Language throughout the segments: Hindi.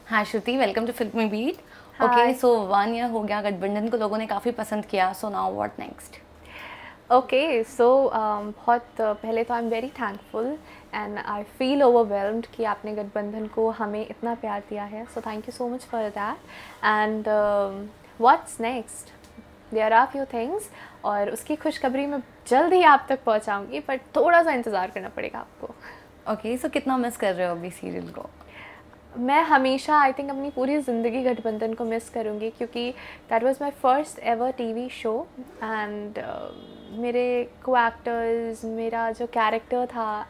हाँ Shruti, welcome to Filmibeat. Okay, hi. So 1 year हो गया, गठबंधन को लोगों ने काफ़ी पसंद किया, so now what next? Okay so बहुत पहले तो I am very thankful and I feel overwhelmed कि आपने गठबंधन को हमें इतना प्यार दिया है, so thank you so much for that. And what's next, there are few things, और उसकी खुशखबरी मैं जल्द ही आप तक पहुंचाऊंगी, बट थोड़ा सा इंतज़ार करना पड़ेगा आपको। ओके, सो कितना मिस कर रहे हो अभी सीरियल को? मैं हमेशा आई थिंक अपनी पूरी ज़िंदगी गठबंधन को मिस करूँगी, क्योंकि that was my first ever TV show and मेरे को एक्टर्स, मेरा जो कैरेक्टर था,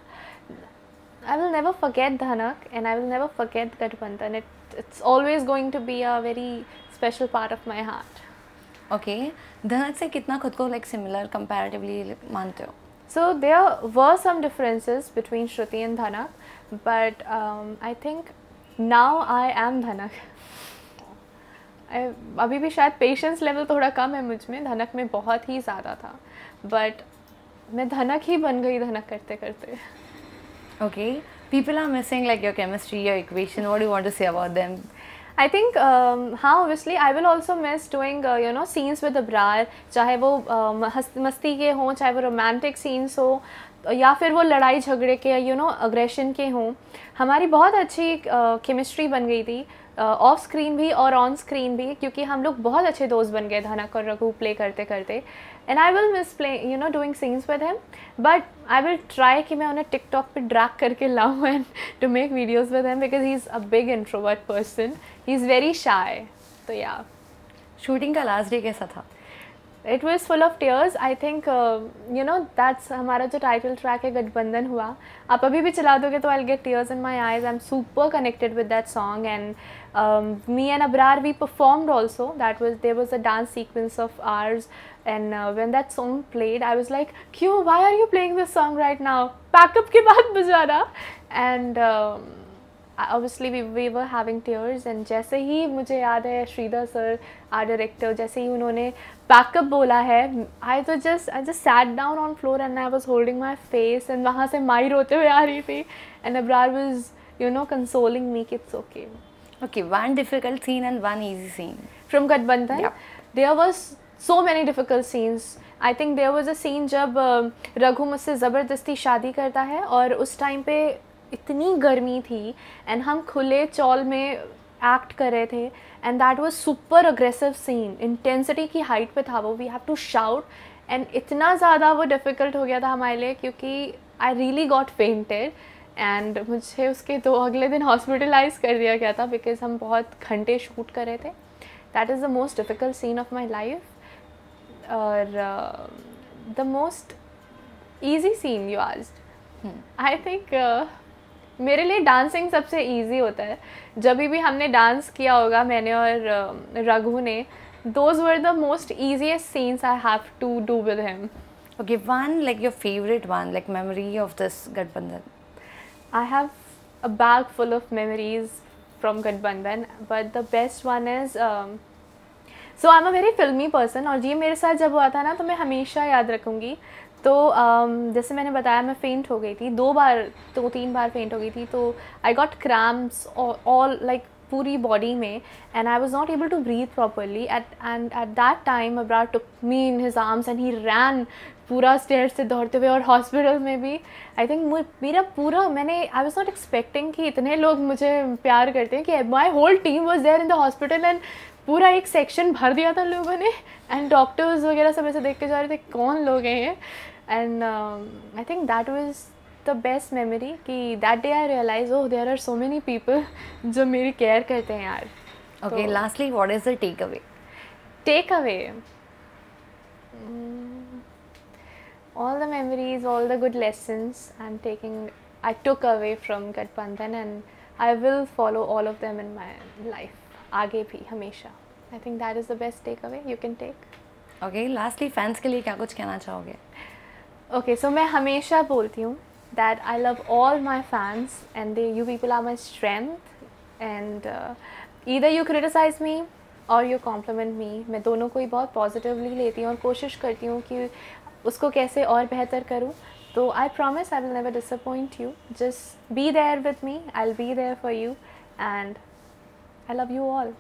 I will never forget Dhanak and I will never forget Gathbandhan. It's always going to be a very special part of my heart. Okay, Dhanak से कितना खुद को लाइक सिमिलर कंपैरेटिवली मानते हो? So there were some differences between Shruti and Dhanak, but I think now I am Dhanak. अभी भी शायद पेशेंस लेवल थोड़ा कम है मुझ में, धनक में बहुत ही ज़्यादा था, बट मैं धनक ही बन गई धनक करते करते। Okay, people are missing like your chemistry, your equation, what do you want to say about them? I think हाँ, obviously I will also miss doing you know scenes with Abrar, चाहे वो मस्ती के हों, चाहे वो रोमांटिक सीन्स हो, या फिर वो लड़ाई झगड़े के, यू नो अग्रेशन के हों। हमारी बहुत अच्छी केमिस्ट्री बन गई थी, ऑफ स्क्रीन भी और ऑन स्क्रीन भी, क्योंकि हम लोग बहुत अच्छे दोस्त बन गए धनक और रघु प्ले करते करते। And I will miss play you know doing scenes with him, but I will try कि मैं उन्हें टिकटॉक पे ड्रैग करके लाऊं and to make videos with him, because he is a big introvert person, he is very shy. तो या शूटिंग का लास्ट डे कैसा था? It was full of tears. I think you know that's हमारा जो टाइटल ट्रैक है गठबंधन हुआ, आप अभी भी चला दोगे तो I get tears in my eyes. I am super connected with that song and me and Abrar, we performed also. There was a dance sequence of ours, and when that song played, I was like, "Kyun? Why are you playing this song right now? Backup के बाद बजा रहा." And obviously we were having tears, and जैसे ही मुझे याद है श्रीधर सर, आर डायरेक्टर, जैसे ही उन्होंने बैकअप बोला है, I just sat down on floor and I was holding my face, and वहाँ से माई रोते हुए आ रही थी, and Abrar was you know consoling me कि it's okay. Okay, one difficult scene and one easy scene From Gadbandhan, Yep. there was so many difficult scenes. I think there was a scene जब रघु मुझसे ज़बरदस्ती शादी करता है, और उस टाइम पे इतनी गर्मी थी एंड हम खुले चौल में एक्ट कर रहे थे, and that was super aggressive scene, intensity की हाइट पे था वो, we have to shout, and इतना ज़्यादा वो डिफ़िकल्ट हो गया था हमारे लिए, क्योंकि I really got fainted and मुझे उसके अगले दिन हॉस्पिटलाइज कर दिया गया था, बिकॉज हम बहुत घंटे शूट कर रहे थे। That is the most difficult scene of my life. और the most easy scene you asked, I think मेरे लिए डांसिंग सबसे ईजी होता है। जब भी हमने डांस किया होगा, मैंने और रघु ने, those were the most easiest scenes I have to do with him. Okay, one like your favorite one, like memory of this Gadbandhan. I have a bag full of memories from Gadbandhan, but the best one is so I'm a very filmy person, और ये मेरे साथ जब हुआ था ना, तो मैं हमेशा याद रखूँगी। तो जैसे मैंने बताया, मैं फेंट हो गई थी 2-3 बार फेंट हो गई थी, तो I got cramps all like पूरी बॉडी में, and I was not able to breathe properly at that time Abrar took me in his arms and he ran पूरा स्टेयर से दौड़ते हुए, और हॉस्पिटल में भी आई थिंक मेरा पूरा, आई वॉज नॉट एक्सपेक्टिंग कि इतने लोग मुझे प्यार करते हैं, कि my whole team was there in the hospital, and पूरा एक सेक्शन भर दिया था लोगों ने, एंड डॉक्टर्स वगैरह सब ऐसे देख के जा रहे थे कौन लोग हैं ये। And I think that was the best memory, कि that day I realise oh there are so many people जो मेरी केयर करते हैं यार। Okay, lastly, what is the takeaway? Takeaway, all the memories, all the good lessons I took away from Gadbandhan, and I will follow all of them in my life, आगे भी हमेशा। I think that is the best takeaway you can take. Okay, lastly, fans के लिए क्या कुछ कहना चाहोगे? Okay, so मैं हमेशा बोलती हूँ that I love all my fans, and you people are my strength, and either you criticize me or you compliment me, मैं दोनों को ही बहुत पॉजिटिवली लेती हूँ और कोशिश करती हूँ कि उसको कैसे और बेहतर करूँ। तो I promise I will never disappoint you. Just be there with me. I'll be there for you, and I love you all.